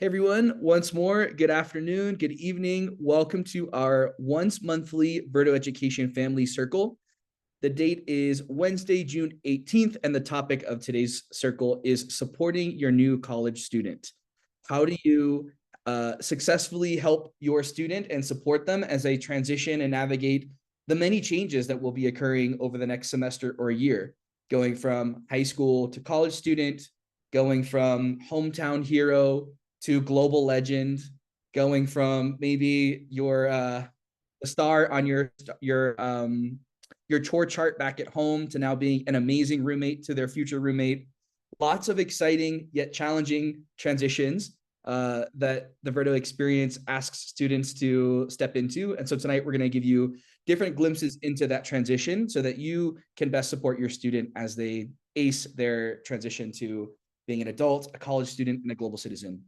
Hey everyone, once more, good afternoon, good evening. Welcome to our once monthly Verto Education Family Circle. The date is Wednesday, June 18th, and the topic of today's circle is supporting your new college student. How do you successfully help your student and support them as they transition and navigate the many changes that will be occurring over the next semester or year, going from high school to college student, going from hometown hero to global legend, going from maybe your the star on your chore chart back at home to now being an amazing roommate to their future roommate. Lots of exciting yet challenging transitions that the Verto experience asks students to step into. And so tonight we're going to give you different glimpses into that transition so that you can best support your student as they ace their transition to being an adult, a college student, and a global citizen.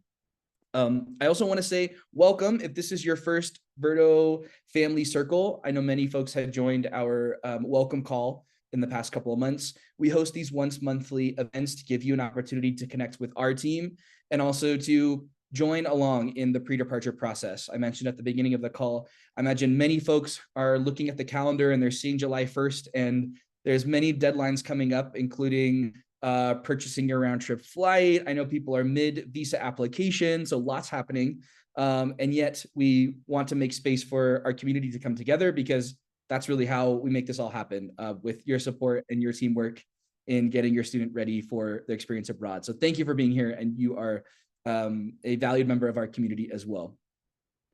I also want to say welcome if this is your first Verto Family Circle. I know many folks have joined our welcome call in the past couple of months. We host these once monthly events to give you an opportunity to connect with our team and also to join along in the pre-departure process. I mentioned at the beginning of the call, I imagine many folks are looking at the calendar and they're seeing July 1st, and there's many deadlines coming up, including purchasing your round trip flight. I know people are mid visa application, so lots happening. And yet we want to make space for our community to come together, because that's really how we make this all happen, with your support and your teamwork in getting your student ready for their experience abroad. So thank you for being here, and you are a valued member of our community as well.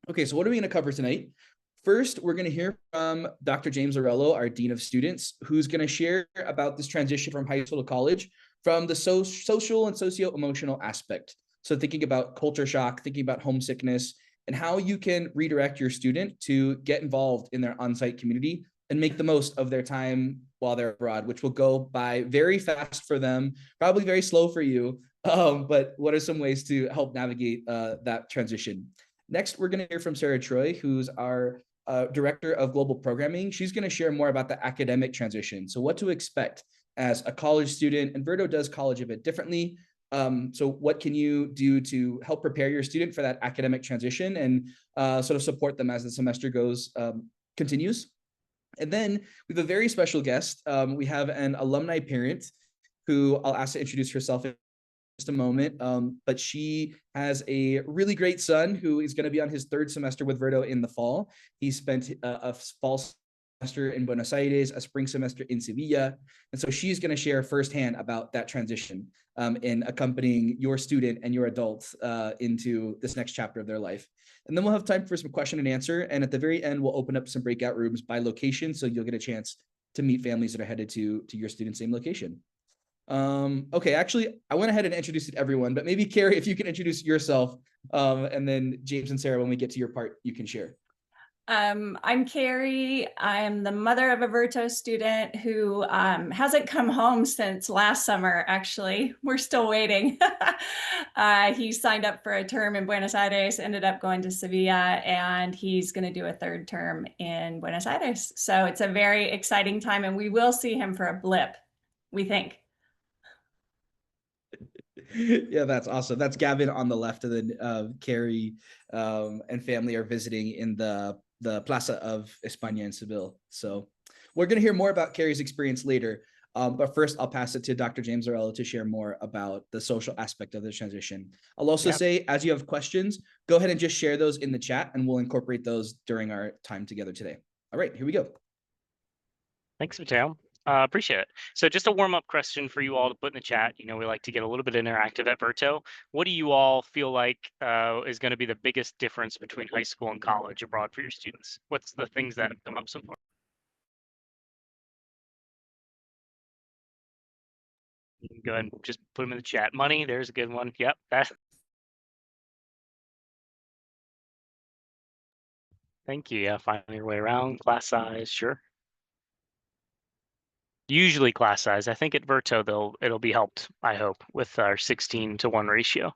Okay, so what are we going to cover tonight? First, we're going to hear from Dr. James Arello, our Dean of Students, who's going to share about this transition from high school to college from the social and socio-emotional aspect. So thinking about culture shock, thinking about homesickness, and how you can redirect your student to get involved in their on-site community and make the most of their time while they're abroad, which will go by very fast for them, probably very slow for you. But what are some ways to help navigate that transition? Next, we're going to hear from Sarah Troy, who's our Director of Global Programming. She's going to share more about the academic transition. So what to expect as a college student, and Verto does college a bit differently. So what can you do to help prepare your student for that academic transition and sort of support them as the semester continues? And then we have a very special guest. We have an alumni parent who I'll ask to introduce herself in just a moment, but she has a really great son who is going to be on his third semester with Verto in the fall. He spent a fall semester in Buenos Aires, a spring semester in Sevilla, and so she's going to share firsthand about that transition in accompanying your student and your adults into this next chapter of their life. And then we'll have time for some question and answer, and at the very end, we'll open up some breakout rooms by location, so you'll get a chance to meet families that are headed to your student's same location. Okay, actually, I went ahead and introduced everyone, but maybe Carrie, if you can introduce yourself, and then James and Sarah, when we get to your part, you can share. I'm Carrie. I'm the mother of a Verto student who hasn't come home since last summer, actually. We're still waiting. He signed up for a term in Buenos Aires, ended up going to Sevilla, and he's going to do a third term in Buenos Aires. So it's a very exciting time, and we will see him for a blip, we think. Yeah, that's awesome. That's Gavin on the left, and then Carrie and family are visiting in the Plaza of España in Seville. So we're going to hear more about Carrie's experience later. But first, I'll pass it to Dr. James Arello to share more about the social aspect of the transition. I'll also say, as you have questions, go ahead and just share those in the chat, and we'll incorporate those during our time together today. All right, here we go. Thanks, Mateo. Appreciate it. So just a warm-up question for you all to put in the chat. You know, we like to get a little bit interactive at Verto. What do you all feel like is going to be the biggest difference between high school and college abroad for your students? What's the things that have come up so far? You can go ahead and just put them in the chat. Money, there's a good one. Yep, that's. Thank you. Yeah, finding your way around. Class size, sure. Usually class size. I think at Verto it'll be helped, I hope, with our 16:1 ratio.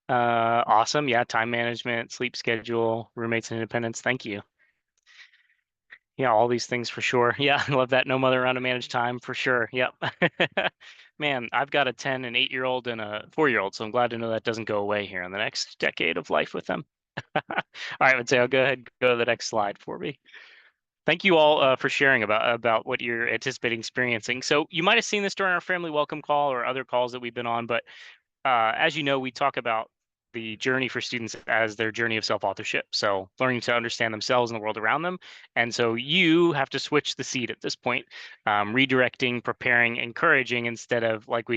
Awesome. Yeah, time management, sleep schedule, roommates and independence. Thank you. Yeah, all these things for sure. Yeah, I love that. No mother around to manage time for sure. Yep. Man, I've got a 10 and 8-year-old and a 4-year-old, so I'm glad to know that doesn't go away here in the next decade of life with them. All right, Mateo, go ahead, go to the next slide for me. Thank you all for sharing about what you're anticipating experiencing. So you might have seen this during our family welcome call or other calls that we've been on, but as you know, we talk about the journey for students as their journey of self-authorship. So learning to understand themselves and the world around them. And so you have to switch the seat at this point, redirecting, preparing, encouraging instead of like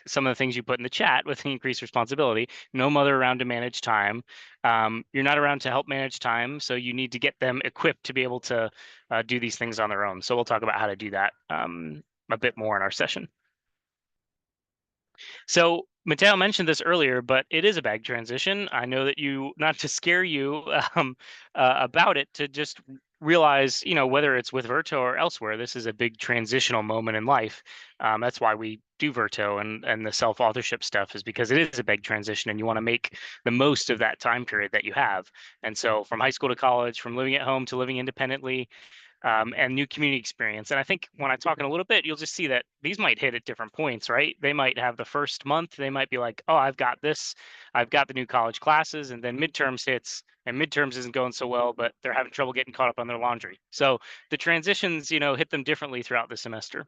some of the things you put in the chat with the increased responsibility. No mother around to manage time. You're not around to help manage time, so you need to get them equipped to be able to do these things on their own. So we'll talk about how to do that a bit more in our session. So Mateo mentioned this earlier, but it is a big transition. I know that you, not to scare you about it, to just realize, whether it's with Verto or elsewhere, this is a big transitional moment in life. That's why we do Verto and the self-authorship stuff, is because it is a big transition and you want to make the most of that time period that you have. And so from high school to college, from living at home to living independently, and new community experience. And I think when I talk in a little bit, you'll just see that these might hit at different points, right? They might have the first month, they might be like, oh, I've got this, I've got the new college classes, and then midterms hits, and midterms isn't going so well, but they're having trouble getting caught up on their laundry. So the transitions, hit them differently throughout the semester.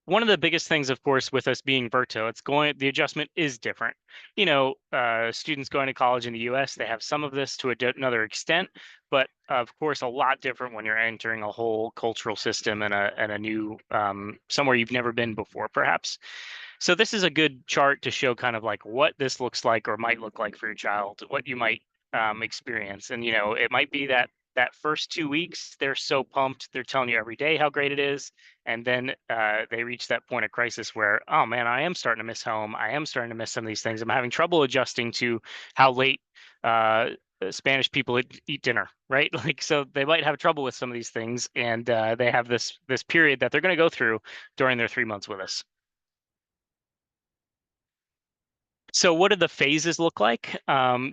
One of the biggest things, of course, with us being Verto, the adjustment is different. Students going to college in the US, they have some of this to another extent, but of course, a lot different when you're entering a whole cultural system and a new, somewhere you've never been before, perhaps. So this is a good chart to show kind of like what this looks like or might look like for your child, what you might experience. And, it might be that first 2 weeks, they're so pumped. They're telling you every day how great it is. And then they reach that point of crisis where, oh man, I am starting to miss home. I am starting to miss some of these things. I'm having trouble adjusting to how late Spanish people eat dinner, right? Like, so they might have trouble with some of these things. And they have this period that they're going to go through during their 3 months with us. So what do the phases look like?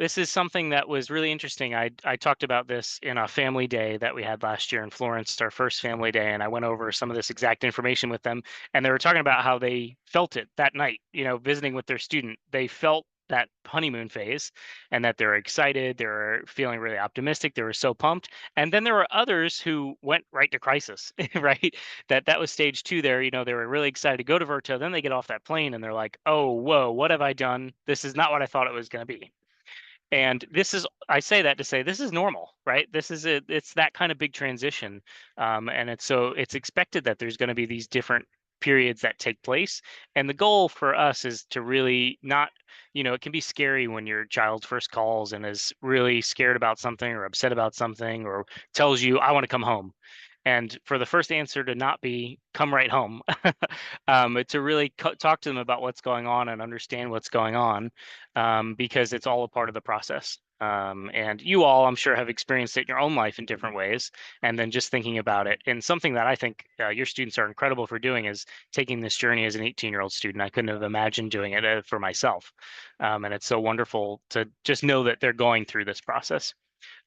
This is something that was really interesting. I talked about this in a family day that we had last year in Florence, our first family day, and I went over some of this exact information with them. And they were talking about how they felt it that night, visiting with their student. They felt that honeymoon phase and that they're excited, they're feeling really optimistic, they were so pumped. And then there were others who went right to crisis, right? That was stage 2 there. They were really excited to go to Verto. Then they get off that plane and they're like, oh, whoa, what have I done? This is not what I thought it was going to be. And I say that to say this is normal, right? It's that kind of big transition. And it's expected that there's going to be these different periods that take place. And the goal for us is to really not, it can be scary when your child first calls and is really scared about something or upset about something or tells you, I want to come home. And for the first answer to not be come right home, to really talk to them about what's going on and understand what's going on, because it's all a part of the process. And you all, I'm sure, have experienced it in your own life in different ways. And then just thinking about it. And something that I think your students are incredible for doing is taking this journey as an 18-year-old student. I couldn't have imagined doing it for myself. And it's so wonderful to just know that they're going through this process.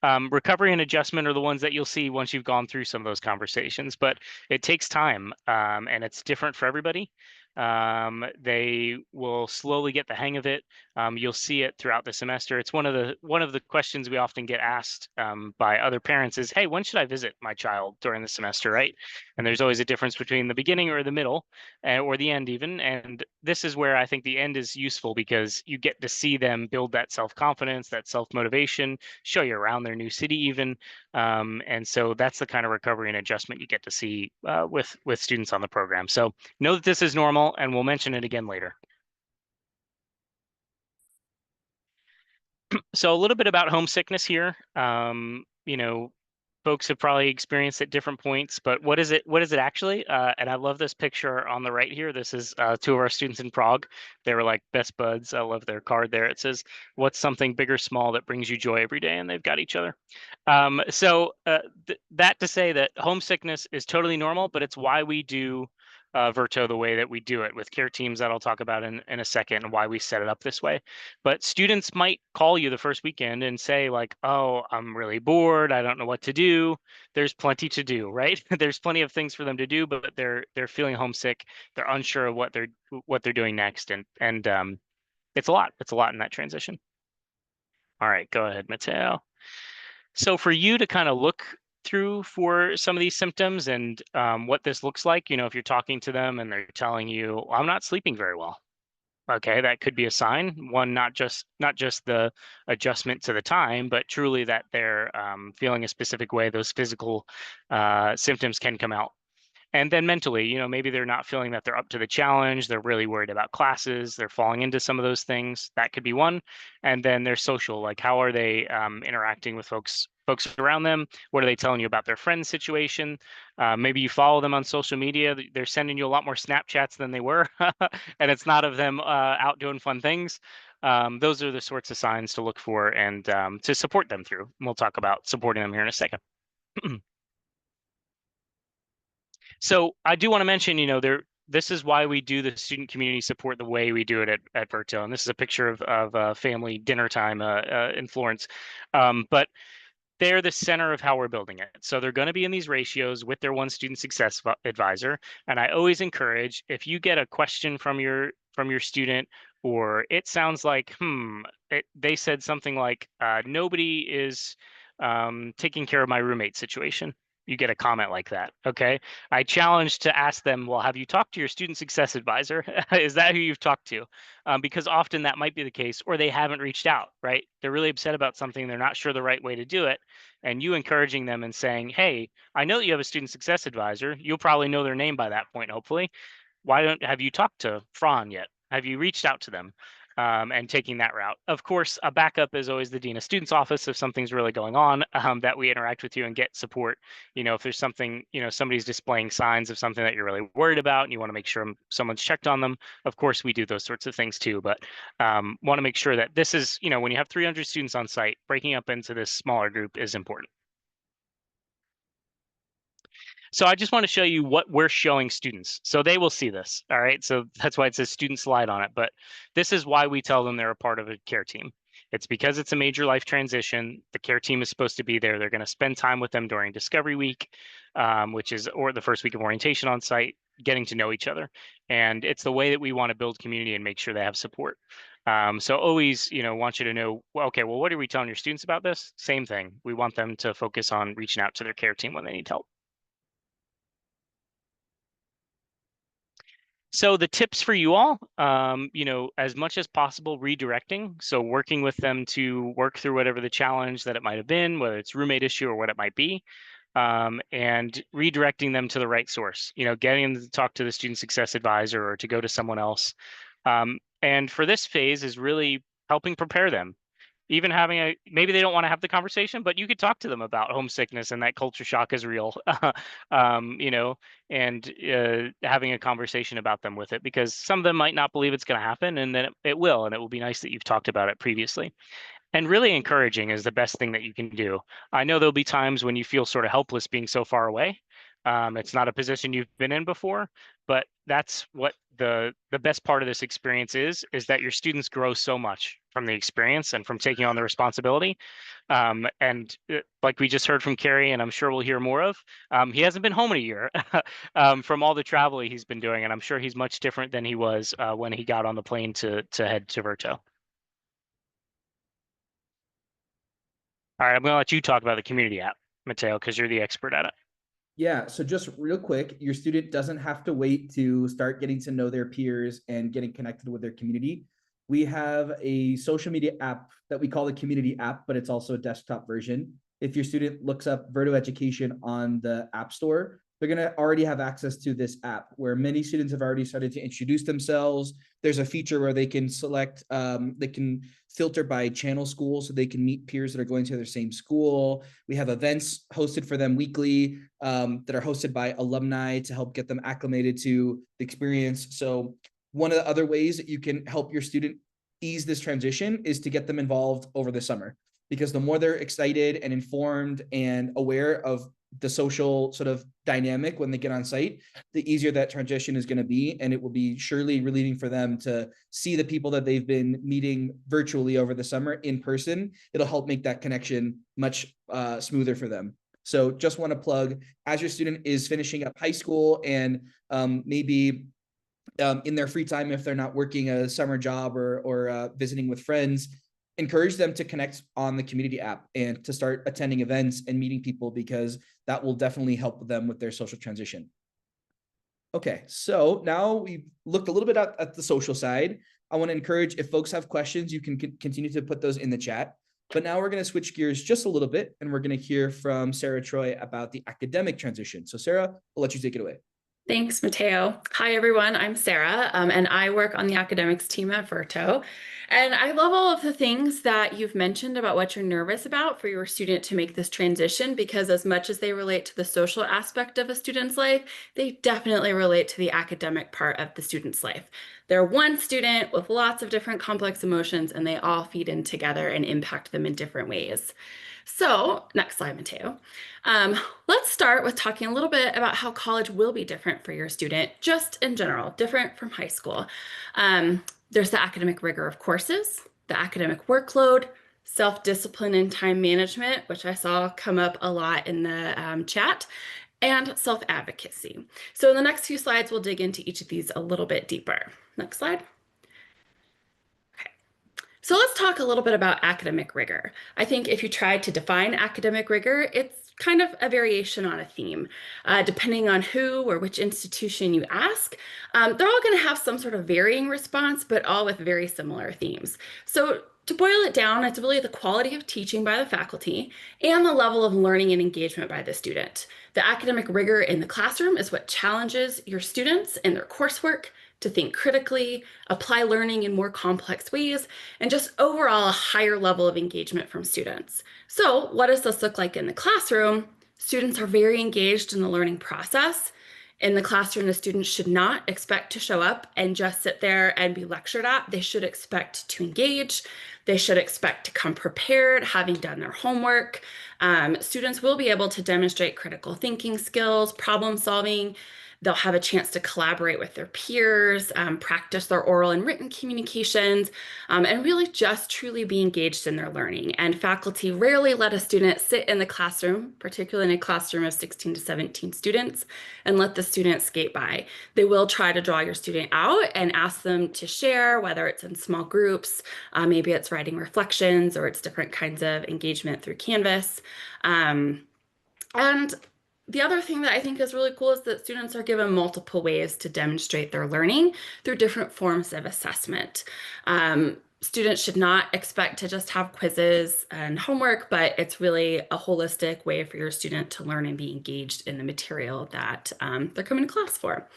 Recovery and adjustment are the ones that you'll see once you've gone through some of those conversations, but it takes time and it's different for everybody. They will slowly get the hang of it. You'll see it throughout the semester. It's one of the questions we often get asked by other parents is, hey, when should I visit my child during the semester, right? And there's always a difference between the beginning or the middle or the end even. And this is where I think the end is useful because you get to see them build that self-confidence, that self-motivation, show you around their new city even. And so that's the kind of recovery and adjustment you get to see with students on the program. So know that this is normal and we'll mention it again later. So a little bit about homesickness here. Folks have probably experienced at different points, but what is it actually? And I love this picture on the right here. This is 2 of our students in Prague. They were like best buds. I love their card there. It says, what's something big or small that brings you joy every day? And they've got each other. So that to say that homesickness is totally normal, but it's why we do Verto the way that we do it with care teams that I'll talk about in a second, and why we set it up this way. But students might call you the first weekend and say like, oh, I'm really bored. I don't know what to do. There's plenty to do, right? There's plenty of things for them to do, but they're feeling homesick. They're unsure of what they're doing next. And it's a lot. It's a lot in that transition. All right, go ahead, Mateo. So for you to kind of look through for some of these symptoms and what this looks like, if you're talking to them and they're telling you, I'm not sleeping very well. Okay, that could be a sign. One, not just the adjustment to the time, but truly that they're feeling a specific way. Those physical symptoms can come out. And then mentally, maybe they're not feeling that they're up to the challenge. They're really worried about classes. They're falling into some of those things. That could be one. And then they're social, like how are they interacting with folks around them? What are they telling you about their friend's situation? Maybe you follow them on social media. They're sending you a lot more Snapchats than they were, and it's not of them out doing fun things. Those are the sorts of signs to look for and to support them through. And we'll talk about supporting them here in a second. So I do want to mention, this is why we do the student community support the way we do it at Verto. And this is a picture of a family dinner time in Florence. But they're the center of how we're building it. So they're going to be in these ratios with their one student success advisor. And I always encourage, if you get a question from your student, or it sounds like, they said something like, nobody is taking care of my roommate situation. You get a comment like that, okay? I challenge to ask them, well, have you talked to your student success advisor? Is that who you've talked to? Because often that might be the case, or they haven't reached out, right? They're really upset about something. They're not sure the right way to do it. And you encouraging them and saying, hey, I know that you have a student success advisor. You'll probably know their name by that point, hopefully. Have you talked to Fran yet? Have you reached out to them? And taking that route. Of course, a backup is always the Dean of Students office if something's really going on, that we interact with you and get support. If there's something, somebody's displaying signs of something that you're really worried about and you want to make sure someone's checked on them, of course, we do those sorts of things too. But want to make sure that this is, when you have 300 students on site, breaking up into this smaller group is important. So I just want to show you what we're showing students. So they will see this, all right? So that's why it says student slide on it. But this is why we tell them they're a part of a care team. It's because it's a major life transition. The care team is supposed to be there. They're going to spend time with them during Discovery Week, or the first week of orientation on site, getting to know each other. And it's the way that we want to build community and make sure they have support. So always, want you to know, well, what are we telling your students about this? Same thing. We want them to focus on reaching out to their care team when they need help. So the tips for you all, as much as possible, redirecting. So working with them to work through whatever the challenge that it might have been, whether it's roommate issue or what it might be, and redirecting them to the right source, getting them to talk to the student success advisor or to go to someone else. And for this phase is really helping prepare them. Even maybe they don't want to have the conversation, but you could talk to them about homesickness and that culture shock is real, and having a conversation about them with it, because some of them might not believe it's going to happen, and then it will, and it will be nice that you've talked about it previously. And really encouraging is the best thing that you can do. I know there'll be times when you feel sort of helpless being so far away. It's not a position you've been in before, but that's what the best part of this experience is that your students grow so much from the experience and from taking on the responsibility. And like we just heard from Carrie, and I'm sure we'll hear more of, he hasn't been home in a year from all the travel he's been doing. And I'm sure he's much different than he was when he got on the plane to head to Verto. All right, I'm going to let you talk about the community app, Mateo, because you're the expert at it. Yeah, so just real quick, your student doesn't have to wait to start getting to know their peers and getting connected with their community. We have a social media app that we call the community app, but it's also a desktop version. If your student looks up Verto Education on the App Store, they're going to already have access to this app where many students have already started to introduce themselves. There's a feature where they can select, they can filter by channel school so they can meet peers that are going to their same school. We have events hosted for them weekly that are hosted by alumni to help get them acclimated to the experience. So one of the other ways that you can help your student ease this transition is to get them involved over the summer, because the more they're excited and informed and aware of the social sort of dynamic when they get on site, the easier that transition is going to be. And it will be surely relieving for them to see the people that they've been meeting virtually over the summer in person. It'll help make that connection much smoother for them. So just want to plug, as your student is finishing up high school and maybe in their free time, if they're not working a summer job or visiting with friends, encourage them to connect on the community app and to start attending events and meeting people, because that will definitely help them with their social transition. Okay, so now we've looked a little bit at the social side. I want to encourage, if folks have questions, you can continue to put those in the chat. But now we're going to switch gears just a little bit, and we're going to hear from Sarah Troy about the academic transition. So Sarah, I'll let you take it away. Thanks, Mateo. Hi, everyone. I'm Sarah, and I work on the academics team at Verto. And I love all of the things that you've mentioned about what you're nervous about for your student to make this transition, because as much as they relate to the social aspect of a student's life, they definitely relate to the academic part of the student's life. They're one student with lots of different complex emotions, and they all feed in together and impact them in different ways. So, next slide, Mateo. Let's start with talking a little bit about how college will be different for your student, just in general, different from high school. There's the academic rigor of courses, the academic workload, self-discipline and time management, which I saw come up a lot in the chat, and self-advocacy. So in the next few slides, we'll dig into each of these a little bit deeper. Next slide. So let's talk a little bit about academic rigor. I think if you try to define academic rigor, it's kind of a variation on a theme. Depending on who or which institution you ask, they're all going to have some sort of varying response, but all with very similar themes. So to boil it down, it's really the quality of teaching by the faculty and the level of learning and engagement by the student. The academic rigor in the classroom is what challenges your students in their coursework to think critically, apply learning in more complex ways, and just overall a higher level of engagement from students. So what does this look like in the classroom? Students are very engaged in the learning process. In the classroom, the students should not expect to show up and just sit there and be lectured at. They should expect to engage. They should expect to come prepared, having done their homework. Students will be able to demonstrate critical thinking skills, problem solving. They'll have a chance to collaborate with their peers, practice their oral and written communications, and really just truly be engaged in their learning. And faculty rarely let a student sit in the classroom, particularly in a classroom of 16 to 17 students, and let the student skate by. They will try to draw your student out and ask them to share, whether it's in small groups, maybe it's writing reflections, or it's different kinds of engagement through Canvas. And the other thing that I think is really cool is that students are given multiple ways to demonstrate their learning through different forms of assessment. Students should not expect to just have quizzes and homework, but it's really a holistic way for your student to learn and be engaged in the material that they're coming to class for.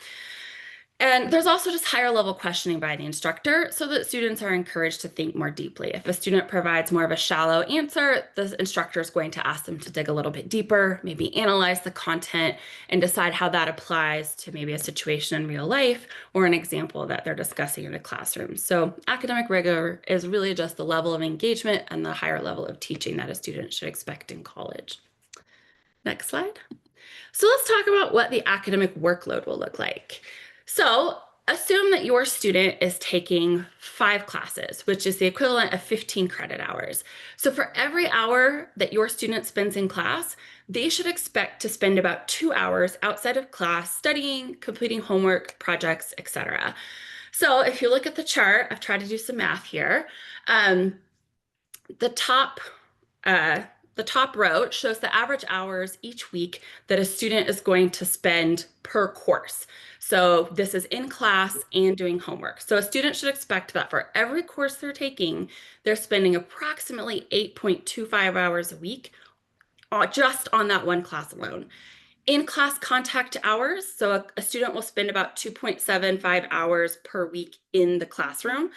And there's also just higher level questioning by the instructor so that students are encouraged to think more deeply. If a student provides more of a shallow answer, the instructor is going to ask them to dig a little bit deeper, maybe analyze the content and decide how that applies to maybe a situation in real life or an example that they're discussing in the classroom. So academic rigor is really just the level of engagement and the higher level of teaching that a student should expect in college. Next slide. So let's talk about what the academic workload will look like. So assume that your student is taking 5 classes, which is the equivalent of 15 credit hours. So for every hour that your student spends in class, they should expect to spend about 2 hours outside of class studying, completing homework, projects, etc. So if you look at the chart, I've tried to do some math here. The top row shows the average hours each week that a student is going to spend per course. So this is in class and doing homework. So a student should expect that for every course they're taking, they're spending approximately 8.25 hours a week just on that one class alone. In-class contact hours, so a student will spend about 2.75 hours per week in the classroom.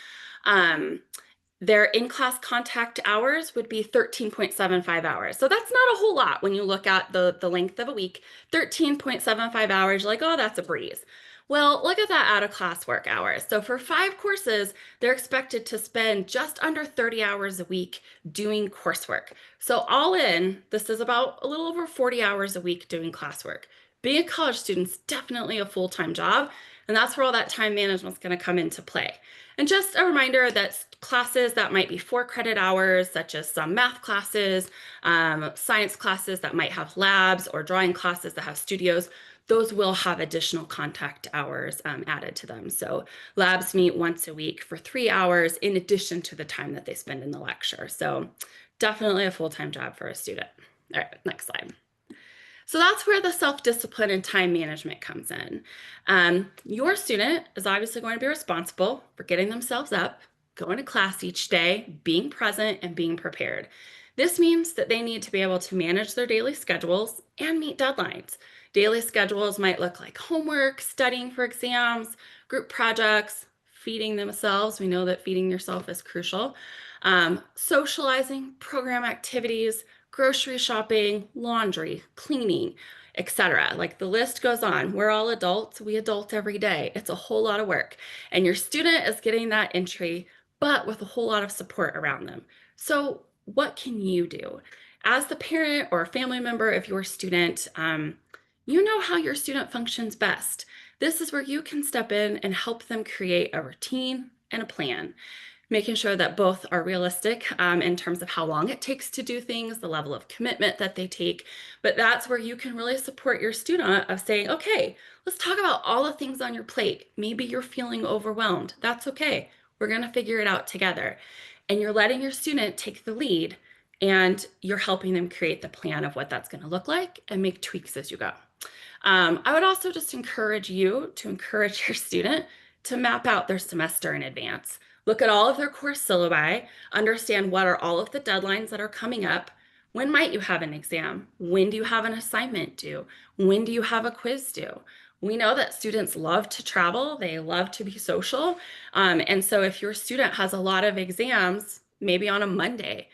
Their in-class contact hours would be 13.75 hours. So that's not a whole lot when you look at the length of a week. 13.75 hours, you're like, oh, that's a breeze. Well, look at that out of class work hours. So for 5 courses, they're expected to spend just under 30 hours a week doing coursework. So all in, this is about a little over 40 hours a week doing classwork. Being a college student is definitely a full-time job, and that's where all that time management is going to come into play. And just a reminder that classes that might be 4 credit hours, such as some math classes, science classes that might have labs, or drawing classes that have studios, those will have additional contact hours added to them. So labs meet once a week for 3 hours in addition to the time that they spend in the lecture. So definitely a full-time job for a student. All right, next slide. So that's where the self-discipline and time management comes in. Your student is obviously going to be responsible for getting themselves up, going to class each day, being present, and being prepared. This means that they need to be able to manage their daily schedules and meet deadlines. Daily schedules might look like homework, studying for exams, group projects, feeding themselves. We know that feeding yourself is crucial. Socializing, program activities, grocery shopping, laundry, cleaning, etc. Like the list goes on. We're all adults. We adult every day. It's a whole lot of work. And your student is getting that entry, but with a whole lot of support around them. So what can you do? As the parent or family member of your student, you know how your student functions best. This is where you can step in and help them create a routine and a plan, making sure that both are realistic in terms of how long it takes to do things, the level of commitment that they take. But that's where you can really support your student of saying, okay, let's talk about all the things on your plate. Maybe you're feeling overwhelmed. That's okay. We're going to figure it out together. And you're letting your student take the lead, and you're helping them create the plan of what that's going to look like and make tweaks as you go. I would also just encourage you to encourage your student to map out their semester in advance. Look at all of their course syllabi, understand what are all of the deadlines that are coming up. When might you have an exam? When do you have an assignment due? When do you have a quiz due? We know that students love to travel, they love to be social. And so if your student has a lot of exams, maybe on a Monday,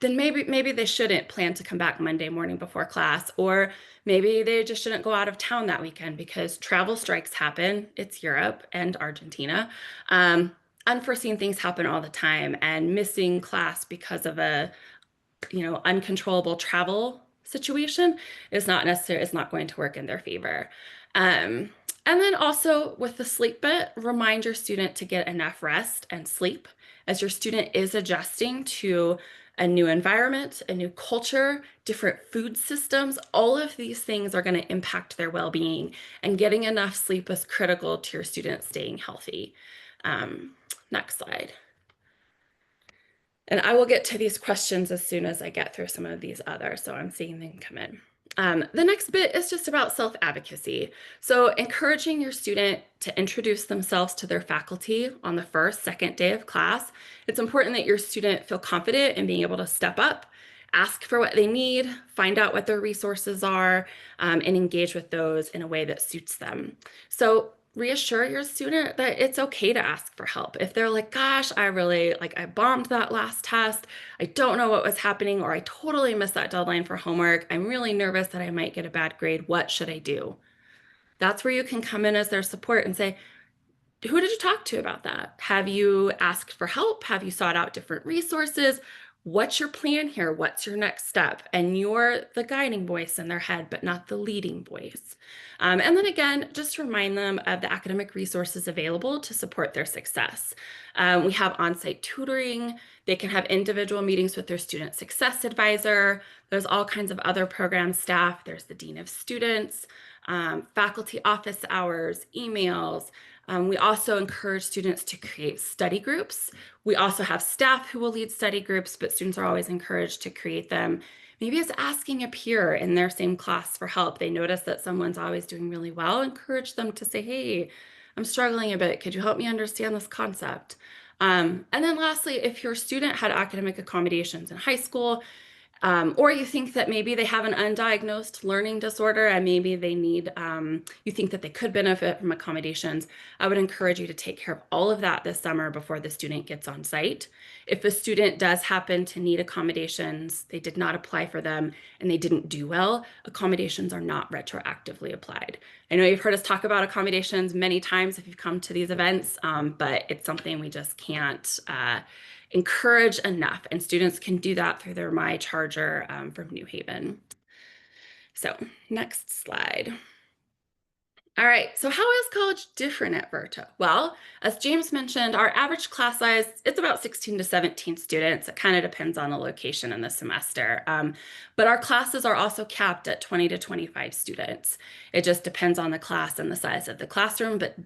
then maybe they shouldn't plan to come back Monday morning before class, or maybe they just shouldn't go out of town that weekend because travel strikes happen. It's Europe and Argentina. Unforeseen things happen all the time, and missing class because of a uncontrollable travel situation is not going to work in their favor. And then also with the sleep bit, remind your student to get enough rest and sleep as your student is adjusting to a new environment, a new culture, different food systems. All of these things are going to impact their well-being, and getting enough sleep is critical to your student staying healthy. Next slide. And I will get to these questions as soon as I get through some of these others, so I'm seeing them come in. The next bit is just about self-advocacy. So encouraging your student to introduce themselves to their faculty on the first, second day of class. It's important that your student feel confident in being able to step up, ask for what they need, find out what their resources are, and engage with those in a way that suits them. So reassure your student that it's okay to ask for help. If they're like, gosh, I bombed that last test, I don't know what was happening, or I totally missed that deadline for homework, I'm really nervous that I might get a bad grade, what should I do? That's where you can come in as their support and say, who did you talk to about that? Have you asked for help? Have you sought out different resources? What's your plan here? What's your next step? And you're the guiding voice in their head, but not the leading voice. And then again, just remind them of the academic resources available to support their success. We have on-site tutoring. They can have individual meetings with their Student Success Advisor. There's all kinds of other program staff. There's the Dean of Students, faculty office hours, emails. We also encourage students to create study groups. We also have staff who will lead study groups, but students are always encouraged to create them. Maybe it's asking a peer in their same class for help. They notice that someone's always doing really well. Encourage them to say, hey, I'm struggling a bit. Could you help me understand this concept? And then lastly, if your student had academic accommodations in high school, Or you think that maybe they have an undiagnosed learning disorder and maybe they need, you think that they could benefit from accommodations, I would encourage you to take care of all of that this summer before the student gets on site. If a student does happen to need accommodations, they did not apply for them and they didn't do well, accommodations are not retroactively applied. I know you've heard us talk about accommodations many times if you've come to these events, but it's something we just can't encourage enough, and students can do that through their My Charger from New Haven. So next slide. All right, so how is college different at Verto? Well, as James mentioned, our average class size, it's about 16 to 17 students. It kind of depends on the location and the semester. But our classes are also capped at 20 to 25 students. It just depends on the class and the size of the classroom, but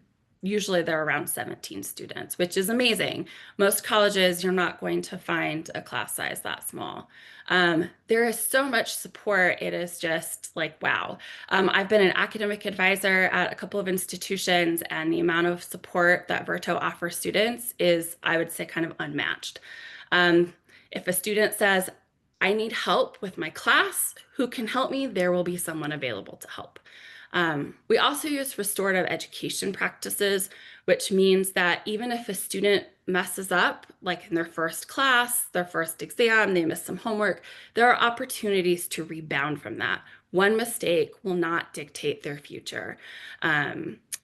usually they're around 17 students, which is amazing. Most colleges, you're not going to find a class size that small. There is so much support. It is just like, wow. I've been an academic advisor at a couple of institutions, and the amount of support that Verto offers students is, I would say, kind of unmatched. If a student says, I need help with my class, who can help me? There will be someone available to help. We also use restorative education practices, which means that even if a student messes up, like in their first class, their first exam, they miss some homework, there are opportunities to rebound from that. One mistake will not dictate their future.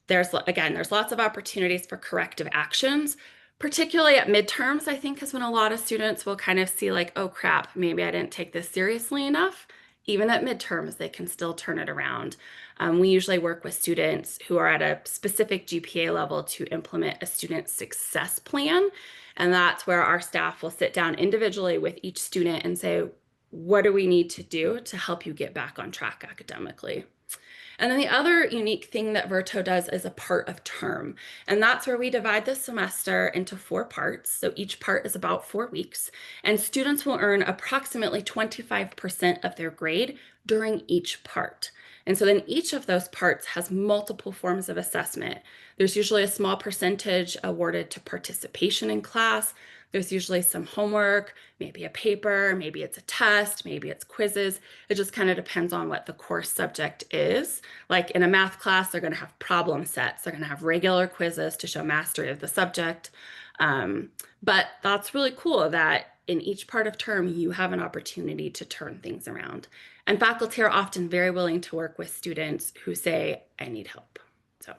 There's lots of opportunities for corrective actions, particularly at midterms, I think, is when a lot of students will kind of see like, oh crap, maybe I didn't take this seriously enough. Even at midterms, they can still turn it around. We usually work with students who are at a specific GPA level to implement a student success plan. And that's where our staff will sit down individually with each student and say, what do we need to do to help you get back on track academically? And then the other unique thing that Verto does is a part of term. And that's where we divide the semester into 4 parts. So each part is about 4 weeks. And students will earn approximately 25% of their grade during each part. And so then each of those parts has multiple forms of assessment. There's usually a small percentage awarded to participation in class. There's usually some homework, maybe a paper, maybe it's a test, maybe it's quizzes. It just kind of depends on what the course subject is. Like in a math class, they're going to have problem sets. They're going to have regular quizzes to show mastery of the subject. But that's really cool that in each part of term, you have an opportunity to turn things around. And faculty are often very willing to work with students who say, I need help. So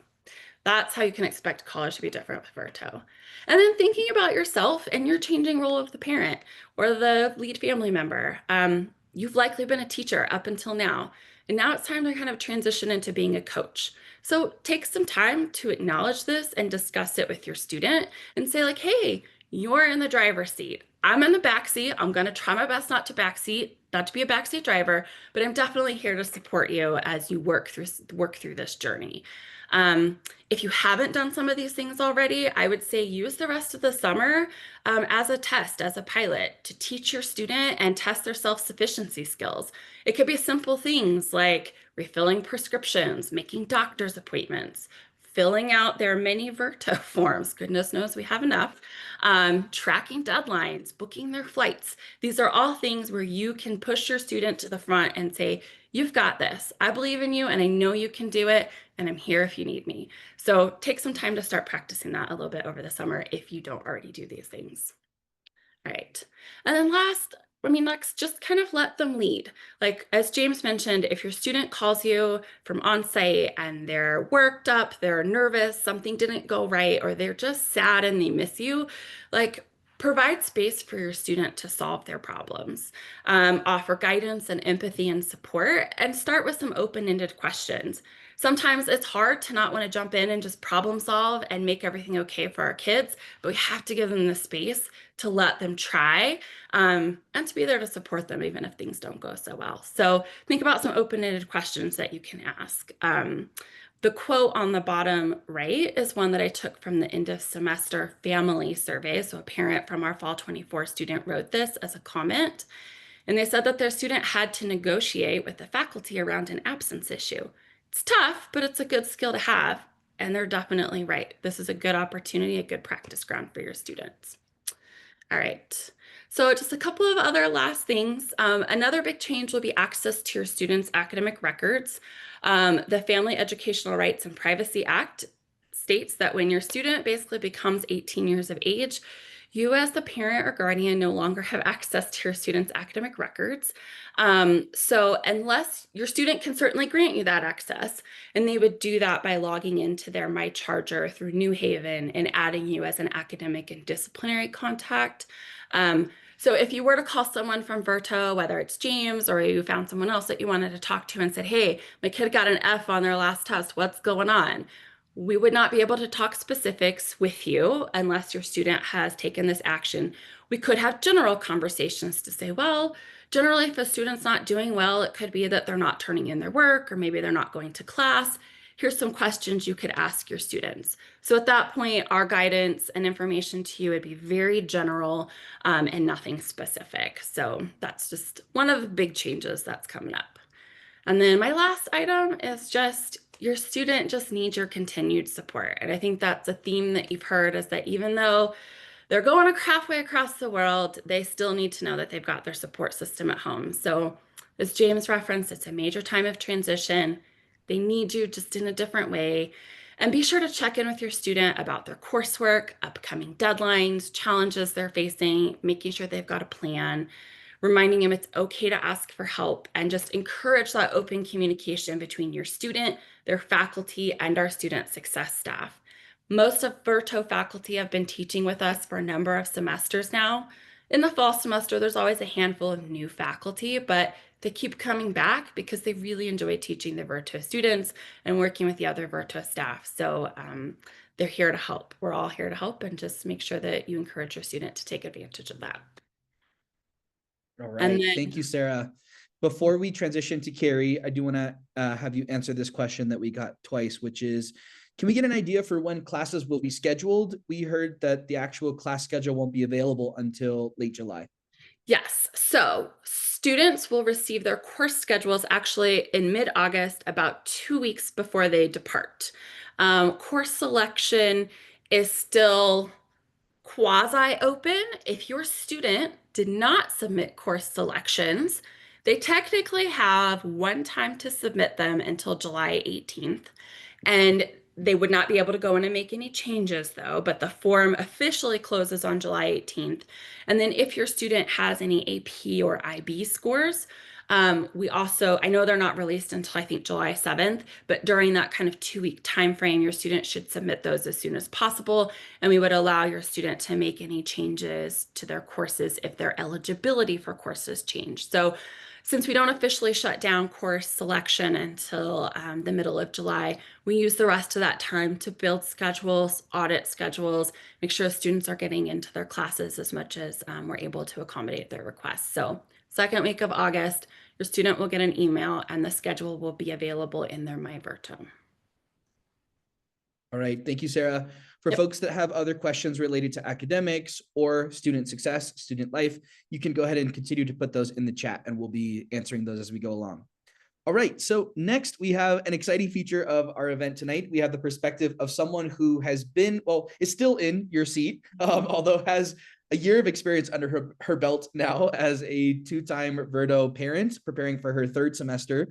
that's how you can expect college to be different with Verto. And then thinking about yourself and your changing role of the parent or the lead family member. You've likely been a teacher up until now, and now it's time to kind of transition into being a coach. So take some time to acknowledge this and discuss it with your student and say like, hey, you're in the driver's seat. I'm in the back seat. I'm going to try my best not to be a backseat driver, but I'm definitely here to support you as you work through this journey. If you haven't done some of these things already, I would say use the rest of the summer as a test, as a pilot, to teach your student and test their self-sufficiency skills. It could be simple things like refilling prescriptions, making doctor's appointments, filling out their many Verto forms. Goodness knows we have enough. Tracking deadlines, booking their flights. These are all things where you can push your student to the front and say, you've got this. I believe in you and I know you can do it, and I'm here if you need me. So take some time to start practicing that a little bit over the summer if you don't already do these things. All right. And then next, just kind of let them lead. Like as James mentioned, if your student calls you from on-site and they're worked up, they're nervous, something didn't go right, or they're just sad and they miss you, like provide space for your student to solve their problems. Offer guidance and empathy and support, and start with some open-ended questions. Sometimes it's hard to not want to jump in and just problem solve and make everything okay for our kids, but we have to give them the space to let them try and to be there to support them even if things don't go so well. So think about some open-ended questions that you can ask. The quote on the bottom right is one that I took from the end of semester family survey. So a parent from our fall 24 student wrote this as a comment. And they said that their student had to negotiate with the faculty around an absence issue. It's tough, but it's a good skill to have. And they're definitely right. This is a good opportunity, a good practice ground for your students. All right. So just a couple of other last things. Another big change will be access to your students' academic records. The Family Educational Rights and Privacy Act states that when your student basically becomes 18 years of age, you as the parent or guardian no longer have access to your student's academic records. So unless your student can certainly grant you that access, and they would do that by logging into their My Charger through New Haven and adding you as an academic and disciplinary contact. So if you were to call someone from Verto, whether it's James or you found someone else that you wanted to talk to and said, hey, my kid got an F on their last test, what's going on? We would not be able to talk specifics with you unless your student has taken this action. We could have general conversations to say, well, generally, if a student's not doing well, it could be that they're not turning in their work, or maybe they're not going to class. Here's some questions you could ask your students. So at that point, our guidance and information to you would be very general and nothing specific. So that's just one of the big changes that's coming up. And then my last item is just your student just needs your continued support. And I think that's a theme that you've heard, is that even though they're going halfway across the world, they still need to know that they've got their support system at home. So as James referenced, it's a major time of transition. They need you just in a different way. And be sure to check in with your student about their coursework, upcoming deadlines, challenges they're facing, making sure they've got a plan, reminding them it's okay to ask for help, and just encourage that open communication between your student, their faculty, and our student success staff. Most of Verto faculty have been teaching with us for a number of semesters now. In the fall semester, there's always a handful of new faculty, but they keep coming back because they really enjoy teaching the Verto students and working with the other Verto staff. So they're here to help. We're all here to help, and just make sure that you encourage your student to take advantage of that. All right. Thank you, Sarah. Before we transition to Carrie, I do want to have you answer this question that we got twice, which is, can we get an idea for when classes will be scheduled? We heard that the actual class schedule won't be available until late July. Yes. So students will receive their course schedules actually in mid-August, about 2 weeks before they depart. Course selection is still quasi-open. If your student did not submit course selections, they technically have one time to submit them until July 18th. And they would not be able to go in and make any changes though, but the form officially closes on July 18th. And then if your student has any AP or IB scores, we also, I know they're not released until I think July 7th, but during that kind of 2-week time frame, your student should submit those as soon as possible. And we would allow your student to make any changes to their courses if their eligibility for courses change. So since we don't officially shut down course selection until the middle of July, we use the rest of that time to build schedules, audit schedules, make sure students are getting into their classes as much as we're able to accommodate their requests. So second week of August, your student will get an email and the schedule will be available in their My Verto. All right. Thank you, Sarah. For folks that have other questions related to academics or student success, student life, you can go ahead and continue to put those in the chat and we'll be answering those as we go along. All right. So next we have an exciting feature of our event tonight. We have the perspective of someone who has been, well, is still in your seat, although has a year of experience under her belt now as a 2-time Verto parent, preparing for her 3rd semester,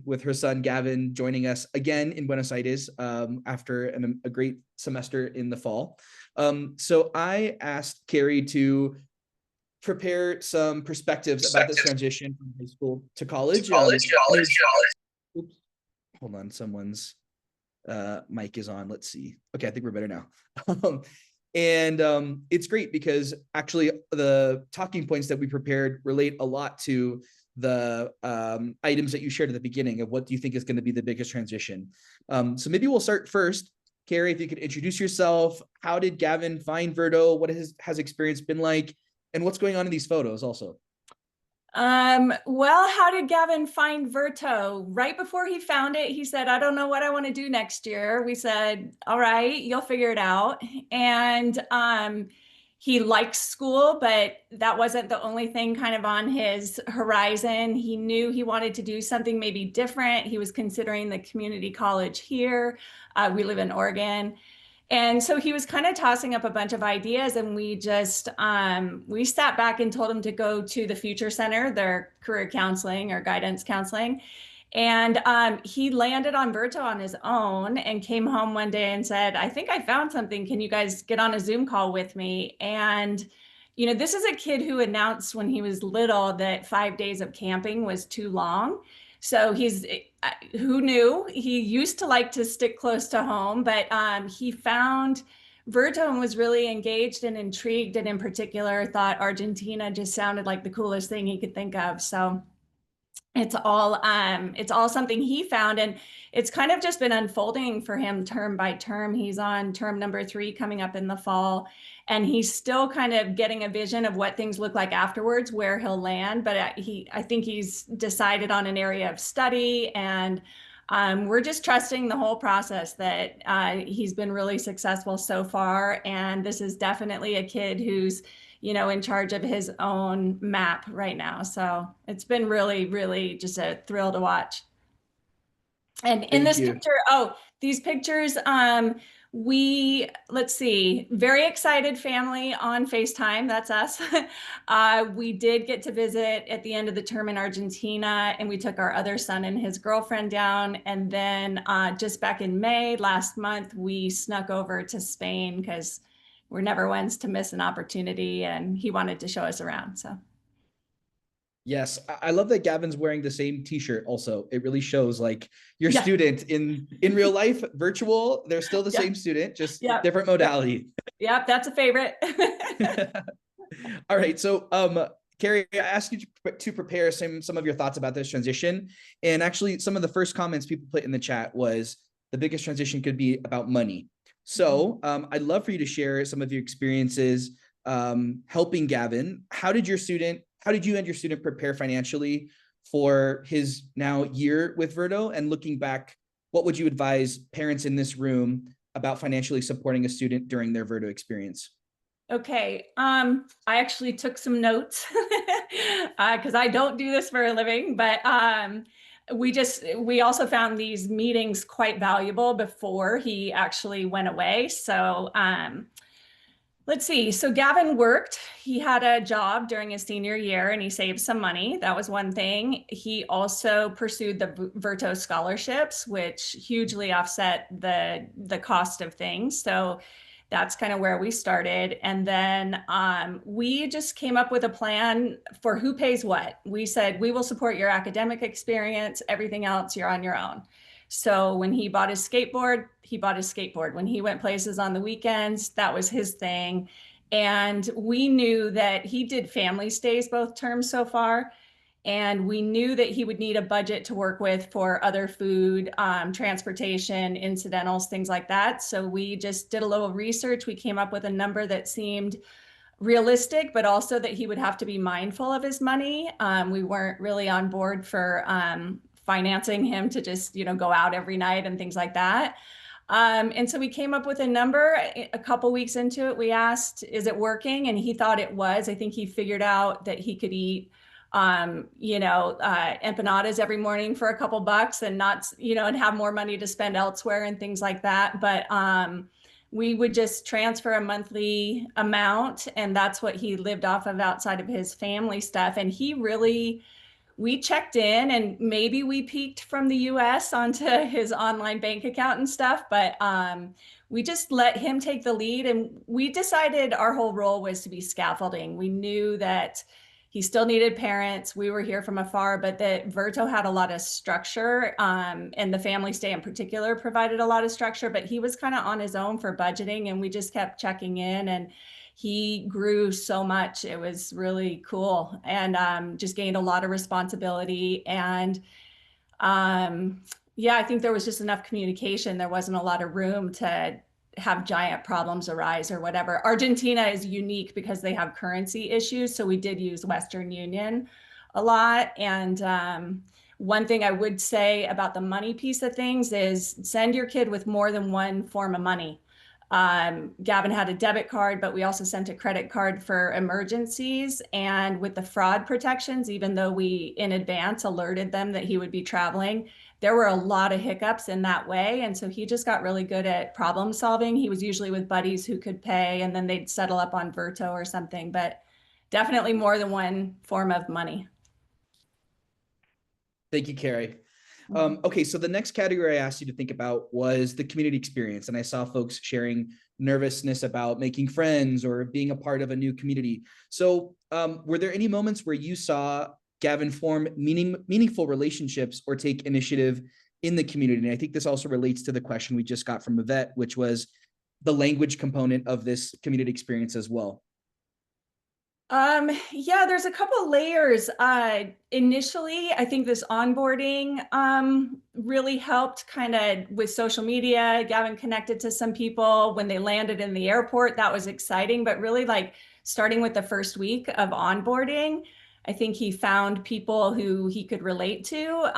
with her son Gavin joining us again in Buenos Aires after a great semester in the fall. So I asked Carrie to prepare some perspectives about this transition from high school to college. Oops, hold on, someone's mic is on. Let's see. Okay, I think we're better now. And it's great because actually the talking points that we prepared relate a lot to the items that you shared at the beginning of what do you think is going to be the biggest transition. So maybe we'll start first. Carrie, if you could introduce yourself. How did Gavin find Verto? What has experience been like? And what's going on in these photos also? Well, how did Gavin find Verto? Right before he found it, he said, I don't know what I want to do next year. We said, all right, you'll figure it out. And he likes school, but that wasn't the only thing kind of on his horizon. He knew he wanted to do something maybe different. He was considering the community college here. We live in Oregon. And so he was kind of tossing up a bunch of ideas, and we just we sat back and told him to go to the Future Center, their career counseling or guidance counseling. And he landed on Verto on his own and came home one day and said, I think I found something. Can you guys get on a Zoom call with me? And, you know, this is a kid who announced when he was little that 5 days of camping was too long. So he's, who knew? He used to like to stick close to home, but he found Verto and was really engaged and intrigued, and in particular thought Argentina just sounded like the coolest thing he could think of. So it's all something he found, and it's kind of just been unfolding for him term by term. He's on term number 3 coming up in the fall, and he's still kind of getting a vision of what things look like afterwards, where he'll land. But I think he's decided on an area of study, and we're just trusting the whole process that he's been really successful so far. And this is definitely a kid who's, you know, in charge of his own map right now. So it's been really, really just a thrill to watch. And in this picture, these pictures, let's see, very excited family on FaceTime. That's us. We did get to visit at the end of the term in Argentina, and we took our other son and his girlfriend down. And then just back in May last month, we snuck over to Spain because we're never ones to miss an opportunity, and he wanted to show us around. So. Yes, I love that Gavin's wearing the same t-shirt also. It really shows like your student in real life, virtual, they're still the same student, just different modality. Yep, that's a favorite. All right, so Carrie, I asked you to prepare some of your thoughts about this transition. And actually some of the first comments people put in the chat was the biggest transition could be about money. So I'd love for you to share some of your experiences helping Gavin. How did you and your student prepare financially for his now year with Verto? And looking back, what would you advise parents in this room about financially supporting a student during their Verto experience? Okay, I actually took some notes because I don't do this for a living, but we also found these meetings quite valuable before he actually went away. So let's see. So Gavin worked. He had a job during his senior year and he saved some money. That was one thing. He also pursued the Verto scholarships, which hugely offset the cost of things. So that's kind of where we started. And then we just came up with a plan for who pays what. We said, we will support your academic experience. Everything else, you're on your own. So when he bought his skateboard, he bought his skateboard. When he went places on the weekends, that was his thing. And we knew that he did family stays both terms so far. And we knew that he would need a budget to work with for other food, transportation, incidentals, things like that. So we just did a little research. We came up with a number that seemed realistic, but also that he would have to be mindful of his money. We weren't really on board for financing him to just, go out every night and things like that. And so we came up with a number. A couple weeks into it, we asked, is it working? And he thought it was. I think he figured out that he could eat empanadas every morning for a couple bucks and not, and have more money to spend elsewhere and things like that. But we would just transfer a monthly amount, and that's what he lived off of outside of his family stuff. And we checked in, and maybe we peeked from the US onto his online bank account and stuff, but we just let him take the lead. And we decided our whole role was to be scaffolding. We knew that he still needed parents. We were here from afar, but that Verto had a lot of structure, and the family stay in particular provided a lot of structure, but he was kind of on his own for budgeting, and we just kept checking in, and he grew so much. It was really cool, and just gained a lot of responsibility. And I think there was just enough communication. There wasn't a lot of room to have giant problems arise or whatever. Argentina is unique because they have currency issues. So we did use Western Union a lot. And one thing I would say about the money piece of things is send your kid with more than one form of money. Gavin had a debit card, but we also sent a credit card for emergencies. And with the fraud protections, even though we in advance alerted them that he would be traveling, there were a lot of hiccups in that way. And so he just got really good at problem solving. He was usually with buddies who could pay, and then they'd settle up on Verto or something, but definitely more than one form of money. Thank you, Carrie. Okay, so the next category I asked you to think about was the community experience. And I saw folks sharing nervousness about making friends or being a part of a new community. So were there any moments where you saw Gavin form meaningful relationships or take initiative in the community? And I think this also relates to the question we just got from Yvette, which was the language component of this community experience as well. Yeah, there's a couple layers. Initially, I think this onboarding really helped kind of with social media. Gavin connected to some people when they landed in the airport. That was exciting, but really like starting with the first week of onboarding, I think he found people who he could relate to.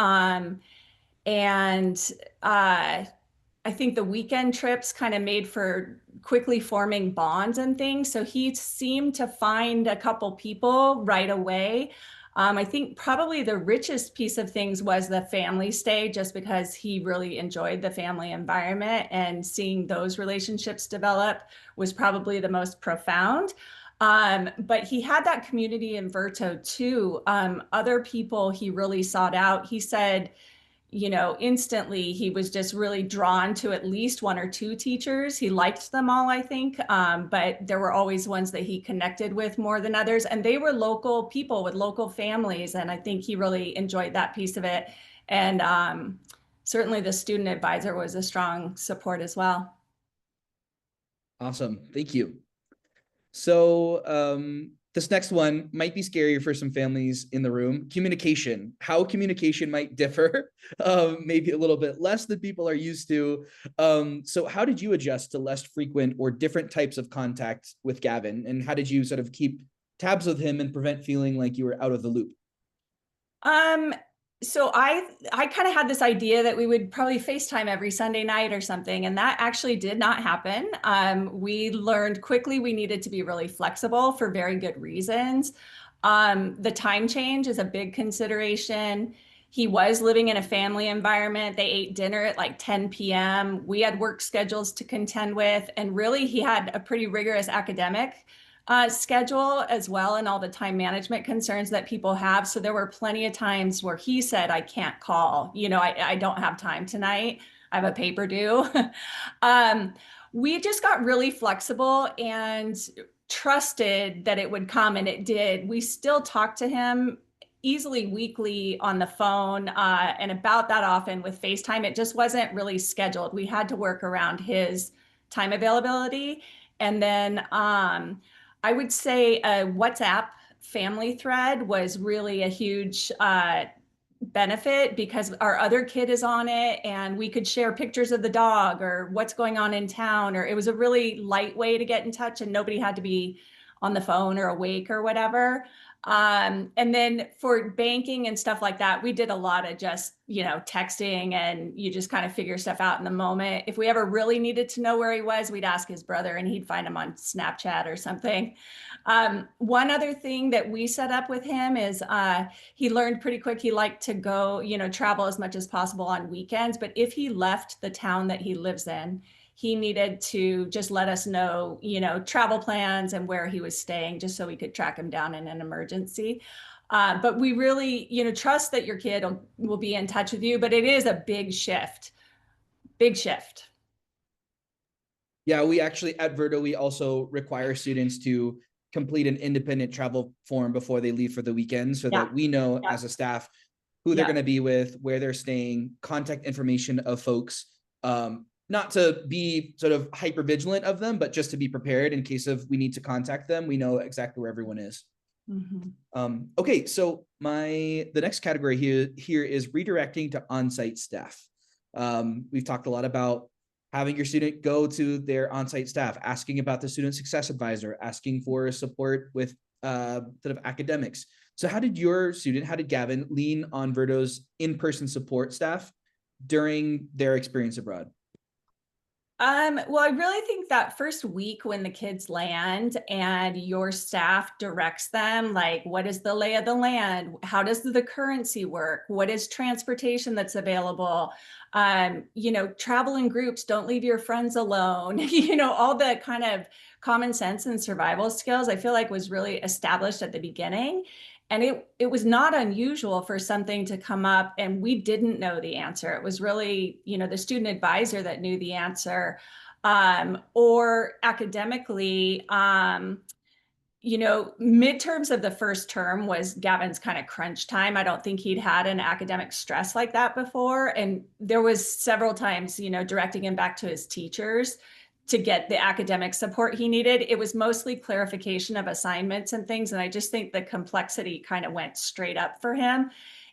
And I think the weekend trips kind of made for quickly forming bonds and things. So he seemed to find a couple people right away. I think probably the richest piece of things was the family stay, just because he really enjoyed the family environment, and seeing those relationships develop was probably the most profound. But he had that community in Verto too. Other people he really sought out. He said, you know, instantly he was just really drawn to at least one or two teachers. He liked them all, I think, but there were always ones that he connected with more than others. And they were local people with local families. And I think he really enjoyed that piece of it. And certainly the student advisor was a strong support as well. Awesome. Thank you. So this next one might be scarier for some families in the room. Communication, how communication might differ, maybe a little bit less than people are used to. So how did you adjust to less frequent or different types of contact with Gavin? And how did you sort of keep tabs with him and prevent feeling like you were out of the loop? So I kind of had this idea that we would probably FaceTime every Sunday night or something, and that actually did not happen. We learned quickly we needed to be really flexible for very good reasons. The time change is a big consideration. He was living in a family environment. They ate dinner at like 10 p.m. We had work schedules to contend with, and really he had a pretty rigorous academic schedule as well, and all the time management concerns that people have. So there were plenty of times where he said, I can't call, you know, I don't have time tonight. I have a paper due. We just got really flexible and trusted that it would come, and it did. We still talk to him easily weekly on the phone, and about that often with FaceTime. It just wasn't really scheduled. We had to work around his time availability. And then I would say a WhatsApp family thread was really a huge benefit, because our other kid is on it and we could share pictures of the dog or what's going on in town, or it was a really light way to get in touch and nobody had to be on the phone or awake or whatever. And then for banking and stuff like that, we did a lot of just, you know, texting, and you just kind of figure stuff out in the moment. If we ever really needed to know where he was, we'd ask his brother and he'd find him on Snapchat or something. One other thing that we set up with him is he learned pretty quick he liked to go, you know, travel as much as possible on weekends. But if he left the town that he lives in, he needed to just let us know, you know, travel plans and where he was staying, just so we could track him down in an emergency. But we really, you know, trust that your kid will be in touch with you, but it is a big shift, big shift. Yeah, we actually at Verto, we also require students to complete an independent travel form before they leave for the weekend, so that we know as a staff who they're going to be with, where they're staying, contact information of folks, not to be sort of hyper vigilant of them, but just to be prepared in case of we need to contact them. We know exactly where everyone is. Mm-hmm. Okay, so the next category here is redirecting to on-site staff. We've talked a lot about having your student go to their on-site staff, asking about the student success advisor, asking for support with sort of academics. So how did Gavin lean on Verto's in-person support staff during their experience abroad? Well, I really think that first week when the kids land and your staff directs them, like, what is the lay of the land? How does the currency work? What is transportation that's available? Travel in groups, don't leave your friends alone. All the kind of common sense and survival skills I feel like was really established at the beginning. And it was not unusual for something to come up and we didn't know the answer. It was really, the student advisor that knew the answer. Or academically, midterms of the first term was Gavin's kind of crunch time. I don't think he'd had an academic stress like that before. And there was several times, directing him back to his teachers to get the academic support he needed. It was mostly clarification of assignments and things. And I just think the complexity kind of went straight up for him.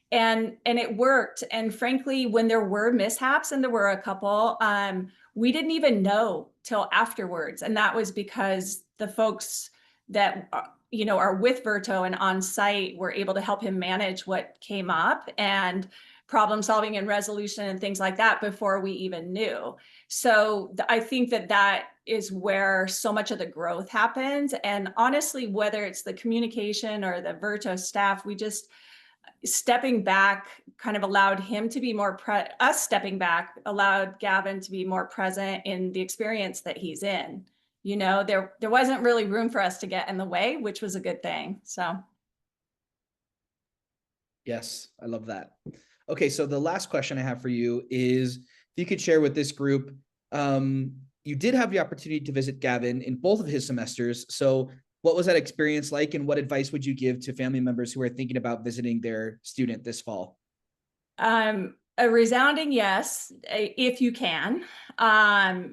And it worked. And frankly, when there were mishaps, and there were a couple, we didn't even know till afterwards. And that was because the folks that are with Verto and on site were able to help him manage what came up and problem solving and resolution and things like that before we even knew. So I think that is where so much of the growth happens. And honestly, whether it's the communication or the Verto staff, we just stepping back kind of allowed him to be more us stepping back allowed Gavin to be more present in the experience that he's in. There wasn't really room for us to get in the way, which was a good thing. So Yes, I love that. Okay, so the last question I have for you is if you could share with this group, you did have the opportunity to visit Gavin in both of his semesters. So what was that experience like, and what advice would you give to family members who are thinking about visiting their student this fall? A resounding yes, if you can.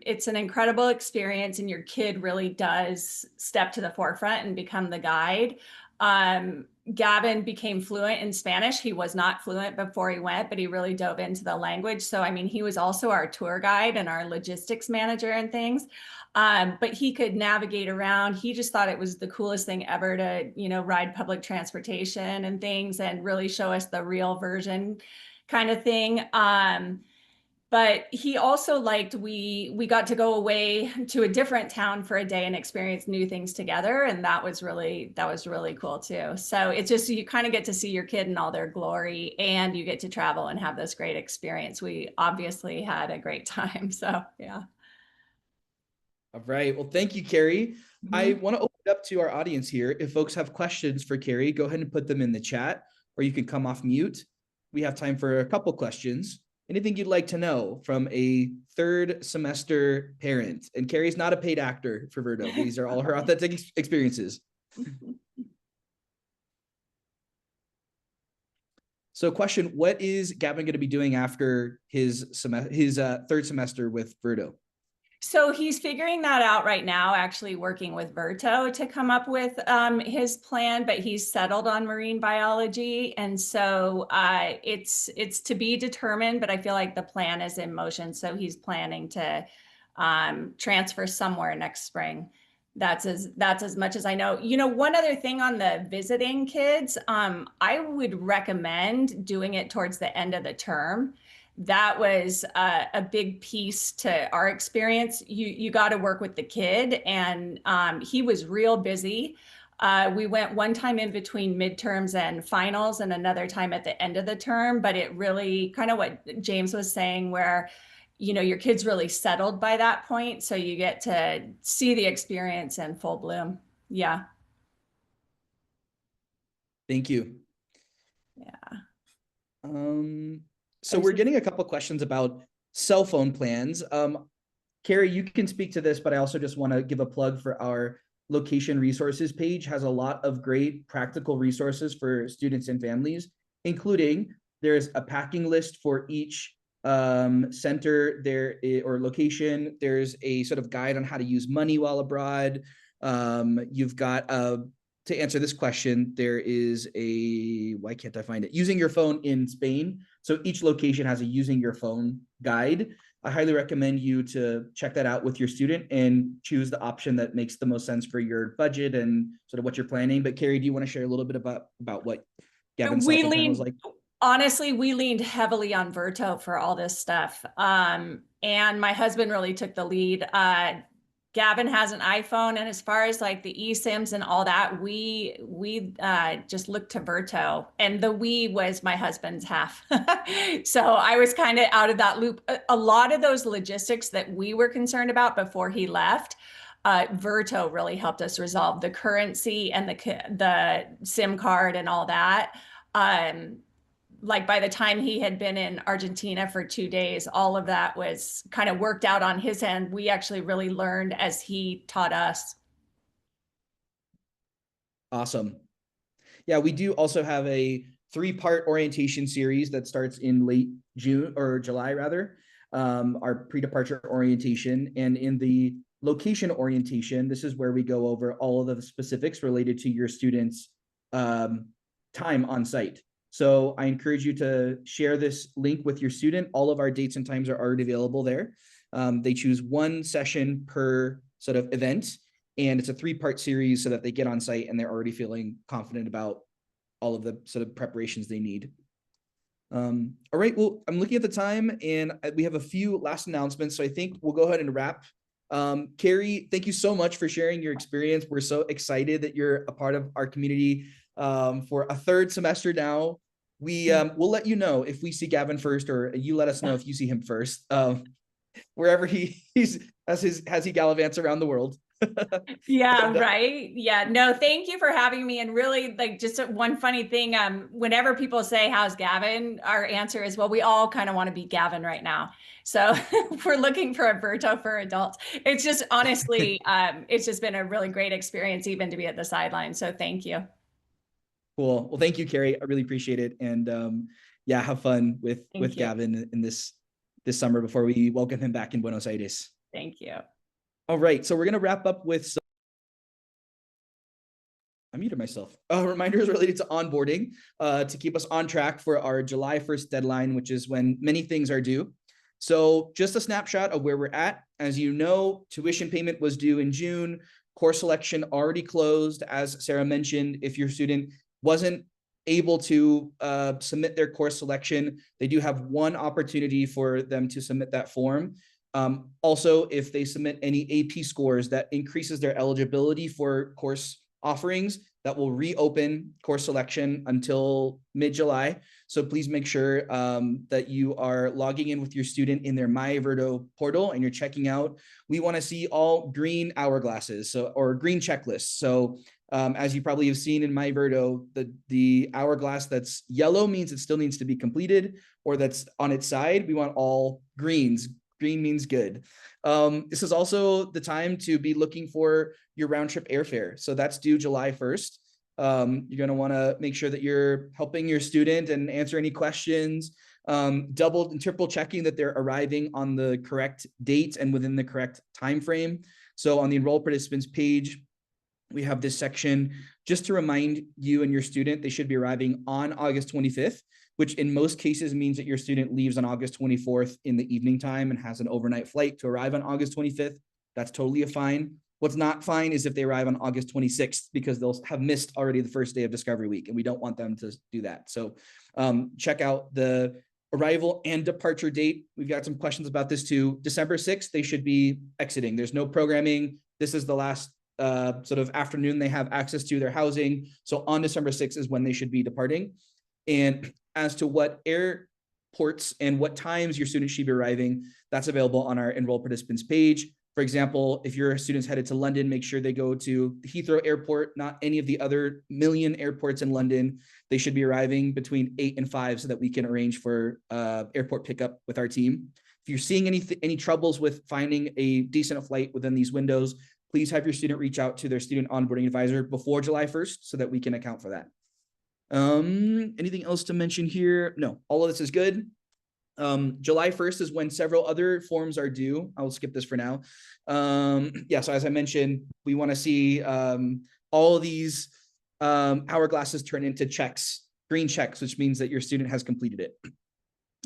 It's an incredible experience, and your kid really does step to the forefront and become the guide. Gavin became fluent in Spanish. He was not fluent before he went, but he really dove into the language. So, he was also our tour guide and our logistics manager and things. But he could navigate around. He just thought it was the coolest thing ever to, ride public transportation and things and really show us the real version kind of thing. But he also liked, we got to go away to a different town for a day and experience new things together. And that was really cool too. So it's just, you kind of get to see your kid in all their glory, and you get to travel and have this great experience. We obviously had a great time. So yeah. All right. Well, thank you, Carrie. I want to open it up to our audience here. If folks have questions for Carrie, go ahead and put them in the chat, or you can come off mute. We have time for a couple questions. Anything you'd like to know from a third semester parent? And Carrie's not a paid actor for Verto. These are all her authentic experiences. So question, what is Gavin going to be doing after his third semester with Verto? So he's figuring that out right now, actually working with Verto to come up with his plan, but he's settled on marine biology. And so it's to be determined, but I feel like the plan is in motion. So he's planning to transfer somewhere next spring. That's as much as I know. One other thing on the visiting kids, I would recommend doing it towards the end of the term. That was a big piece to our experience. You got to work with the kid, and he was real busy. We went one time in between midterms and finals and another time at the end of the term, but it really kind of what James was saying, where your kid's really settled by that point, so you get to see the experience in full bloom. Yeah. Thank you. Yeah. So we're getting a couple questions about cell phone plans. Carrie, you can speak to this, but I also just want to give a plug for our location resources page. Has a lot of great practical resources for students and families, including there's a packing list for each center there or location. There's a sort of guide on how to use money while abroad. You've got to answer this question, there is why can't I find it? Using your phone in Spain. So each location has a using your phone guide. I highly recommend you to check that out with your student and choose the option that makes the most sense for your budget and sort of what you're planning. But Carrie, do you want to share a little bit about what Gavin's cell phone plan was like? honestly, we leaned heavily on Verto for all this stuff. And my husband really took the lead. Gavin has an iPhone, and as far as like the eSIMs and all that, we just looked to Verto, and the we was my husband's half. So I was kind of out of that loop. A lot of those logistics that we were concerned about before he left, Verto really helped us resolve the currency and the SIM card and all that. Like by the time he had been in Argentina for 2 days, all of that was kind of worked out on his end. We actually really learned as he taught us. Awesome. Yeah, we do also have a 3-part orientation series that starts in late June or July rather, our pre-departure orientation. And in the location orientation, this is where we go over all of the specifics related to your students' time on site. So I encourage you to share this link with your student. All of our dates and times are already available there. They choose 1 session per sort of event, and it's a 3-part series so that they get on site and they're already feeling confident about all of the sort of preparations they need. All right, well, I'm looking at the time and we have a few last announcements. So I think we'll go ahead and wrap. Carrie, thank you so much for sharing your experience. We're so excited that you're a part of our community for a 3rd semester now. We'll let you know if we see Gavin first, or you let us know if you see him first, wherever he's as he gallivants around the world. Yeah, right. Yeah, no, thank you for having me. And really, like, just one funny thing, whenever people say, how's Gavin? Our answer is, well, we all kind of want to be Gavin right now. So we're looking for a Verto for adults. It's just, honestly, it's just been a really great experience even to be at the sideline. So thank you. Cool. Well, thank you, Carrie. I really appreciate it. And yeah, have fun with Gavin in this summer before we welcome him back in Buenos Aires. Thank you. All right. So we're going to wrap up with I muted myself. Reminders related to onboarding to keep us on track for our July 1st deadline, which is when many things are due. So just a snapshot of where we're at. As you know, tuition payment was due in June. Course selection already closed. As Sarah mentioned, if your student wasn't able to submit their course selection, they do have 1 opportunity for them to submit that form. Also, if they submit any AP scores that increases their eligibility for course offerings, that will reopen course selection until mid-July. So please make sure that you are logging in with your student in their My Verto portal and you're checking out. We want to see all green hourglasses, or green checklists. So as you probably have seen in My Verto, the hourglass that's yellow means it still needs to be completed, or that's on its side, we want all greens. Green means good. This is also the time to be looking for your round trip airfare. So that's due July 1st. You're going to want to make sure that you're helping your student and answer any questions, double and triple checking that they're arriving on the correct date and within the correct time frame. So on the enroll participants page, we have this section just to remind you and your student they should be arriving on August 25th, which in most cases means that your student leaves on August 24th in the evening time and has an overnight flight to arrive on August 25th. That's totally fine. What's not fine is if they arrive on August 26th, because they'll have missed already the first day of Discovery Week, and we don't want them to do that. So check out the arrival and departure date. We've got some questions about this too. December 6th, they should be exiting. There's no programming. This is the last sort of afternoon they have access to their housing. So on December 6th is when they should be departing. And as to what airports and what times your students should be arriving, that's available on our enroll participants page. For example, if your students headed to London, make sure they go to Heathrow Airport, not any of the other million airports in London. They should be arriving between 8 and 5 so that we can arrange for airport pickup with our team. If you're seeing any troubles with finding a decent flight within these windows, please have your student reach out to their student onboarding advisor before July 1st so that we can account for that. Anything else to mention here? No, all of this is good. July 1st is when several other forms are due. I'll skip this for now. Yeah, so as I mentioned, we want to see all of these hourglasses turn into checks, green checks, which means that your student has completed it.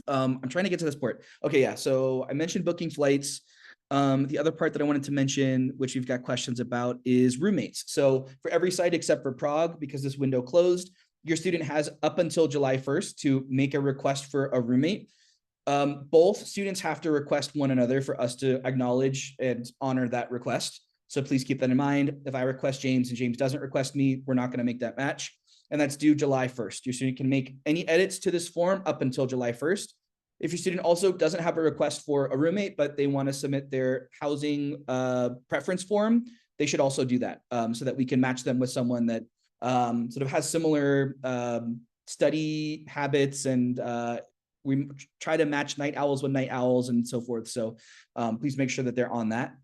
I'm trying to get to this part. Okay, yeah, so I mentioned booking flights. The other part that I wanted to mention, which you've got questions about, is roommates. So for every site except for Prague, because this window closed, your student has up until July 1st to make a request for a roommate. Both students have to request one another for us to acknowledge and honor that request. So please keep that in mind. If I request James and James doesn't request me, we're not going to make that match. And that's due July 1st. Your student can make any edits to this form up until July 1st. If your student also doesn't have a request for a roommate, but they want to submit their housing preference form, they should also do that so that we can match them with someone that sort of has similar study habits, and we try to match night owls with night owls and so forth. So please make sure that they're on that.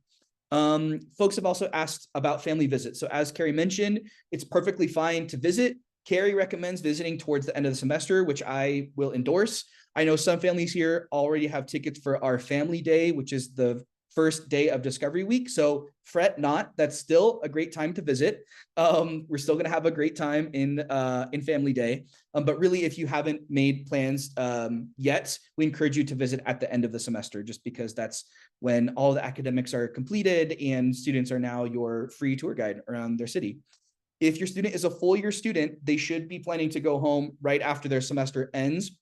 Folks have also asked about family visits. So as Carrie mentioned, it's perfectly fine to visit. Carrie recommends visiting towards the end of the semester, which I will endorse. I know some families here already have tickets for our family day, which is the first day of Discovery Week. So fret not, that's still a great time to visit. We're still gonna have a great time in Family Day. But really, if you haven't made plans yet, we encourage you to visit at the end of the semester, just because that's when all the academics are completed and students are now your free tour guide around their city. If your student is a full year student, they should be planning to go home right after their semester ends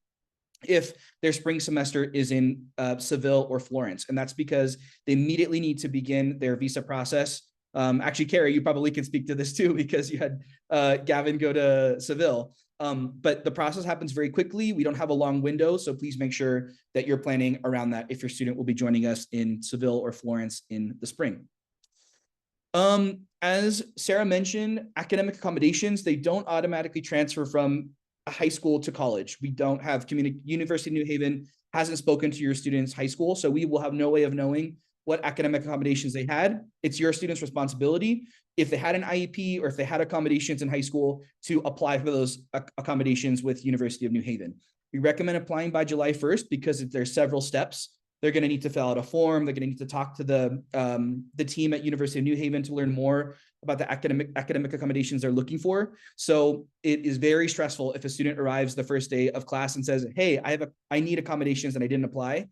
if their spring semester is in Seville or Florence. And that's because they immediately need to begin their visa process. Actually, Carrie, you probably can speak to this too, because you had Gavin go to Seville. But the process happens very quickly. We don't have a long window, so please make sure that you're planning around that if your student will be joining us in Seville or Florence in the spring. As Sarah mentioned, academic accommodations, they don't automatically transfer from high school to college. We don't have University of New Haven hasn't spoken to your students' high school, so we will have no way of knowing what academic accommodations they had. It's your student's responsibility, if they had an IEP or if they had accommodations in high school, to apply for those accommodations with University of New Haven. We recommend applying by July 1st because there's several steps. They're going to need to fill out a form. They're going to need to talk to the team at University of New Haven to learn more about the academic accommodations they're looking for. So it is very stressful if a student arrives the first day of class and says, hey, I need accommodations and I didn't apply.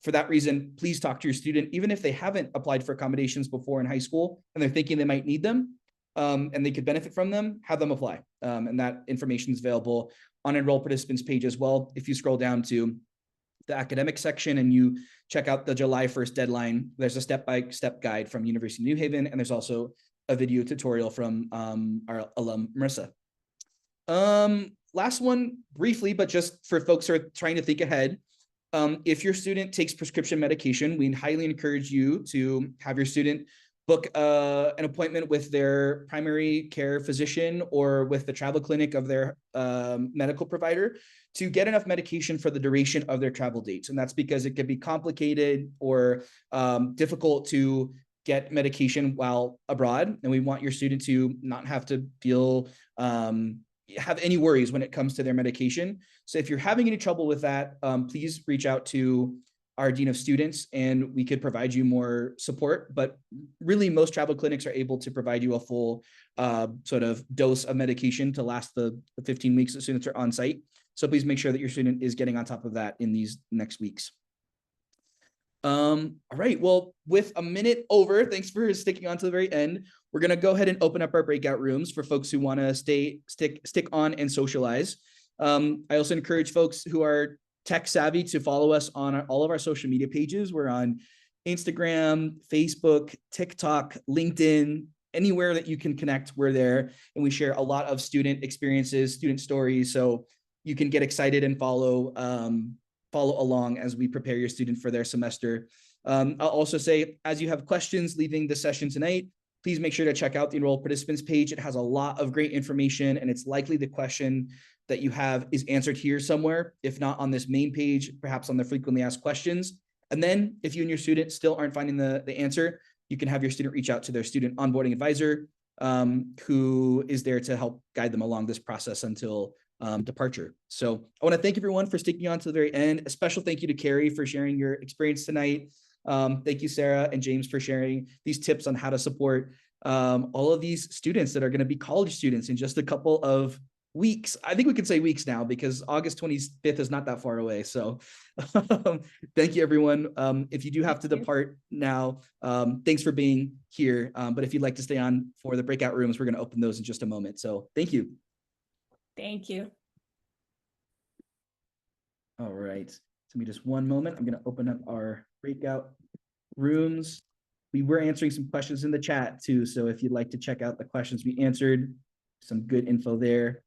For that reason, please talk to your student, even if they haven't applied for accommodations before in high school and they're thinking they might need them and they could benefit from them, have them apply. And that information is available on Enroll Participants page as well. If you scroll down to the academic section and you check out the July 1st deadline, there's a step-by-step guide from University of New Haven, and there's also a video tutorial from our alum, Marissa. Last one, briefly, but just for folks who are trying to think ahead, if your student takes prescription medication, we highly encourage you to have your student book an appointment with their primary care physician or with the travel clinic of their medical provider to get enough medication for the duration of their travel dates. And that's because it can be complicated or difficult to get medication while abroad. And we want your student to not have to feel have any worries when it comes to their medication. So if you're having any trouble with that, please reach out to our Dean of Students and we could provide you more support. But really, most travel clinics are able to provide you a full sort of dose of medication to last the 15 weeks that students are on site. So please make sure that your student is getting on top of that in these next weeks. All right, well, with a minute over, thanks for sticking on to the very end. We're gonna go ahead and open up our breakout rooms for folks who wanna stick on and socialize. I also encourage folks who are tech savvy to follow us on all of our social media pages. We're on Instagram, Facebook, TikTok, LinkedIn, anywhere that you can connect, we're there. And we share a lot of student experiences, student stories. So you can get excited and follow along as we prepare your student for their semester. I'll also say, as you have questions leaving the session tonight, please make sure to check out the Enroll Participants page. It has a lot of great information, and it's likely the question that you have is answered here somewhere, if not on this main page, perhaps on the frequently asked questions. And then if you and your student still aren't finding the answer, you can have your student reach out to their Student Onboarding Advisor, who is there to help guide them along this process until departure. So I want to thank everyone for sticking on to the very end. A special thank you to Carrie for sharing your experience tonight. Thank you, Sarah and James, for sharing these tips on how to support all of these students that are going to be college students in just a couple of weeks. I think we can say weeks now because August 25th is not that far away. So thank you, everyone. If you do have to depart now, thanks for being here. But if you'd like to stay on for the breakout rooms, we're going to open those in just a moment. So thank you. Thank you. All right. So give me just one moment. I'm going to open up our breakout rooms. We were answering some questions in the chat too. So if you'd like to check out the questions we answered, some good info there.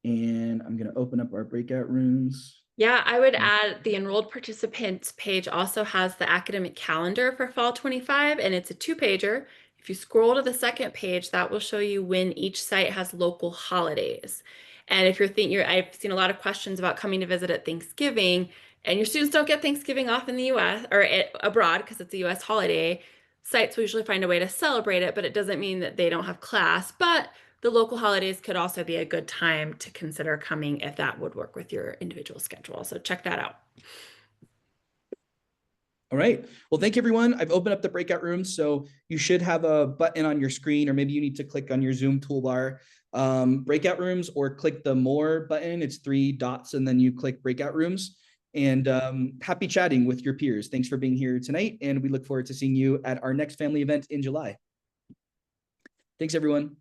And I'm going to open up our breakout rooms. Yeah, I would add the enrolled participants page also has the academic calendar for fall 25, and it's a 2-pager. If you scroll to the second page, that will show you when each site has local holidays. And if I've seen a lot of questions about coming to visit at Thanksgiving, and your students don't get Thanksgiving off in the US or abroad because it's a US holiday. Sites will usually find a way to celebrate it, but it doesn't mean that they don't have class. But the local holidays could also be a good time to consider coming if that would work with your individual schedule. So check that out. All right. Well, thank you, everyone. I've opened up the breakout rooms, so you should have a button on your screen, or maybe you need to click on your Zoom toolbar, breakout rooms, or click the more button. It's 3 dots, and then you click breakout rooms. And happy chatting with your peers. Thanks for being here tonight, and we look forward to seeing you at our next family event in July. Thanks, everyone.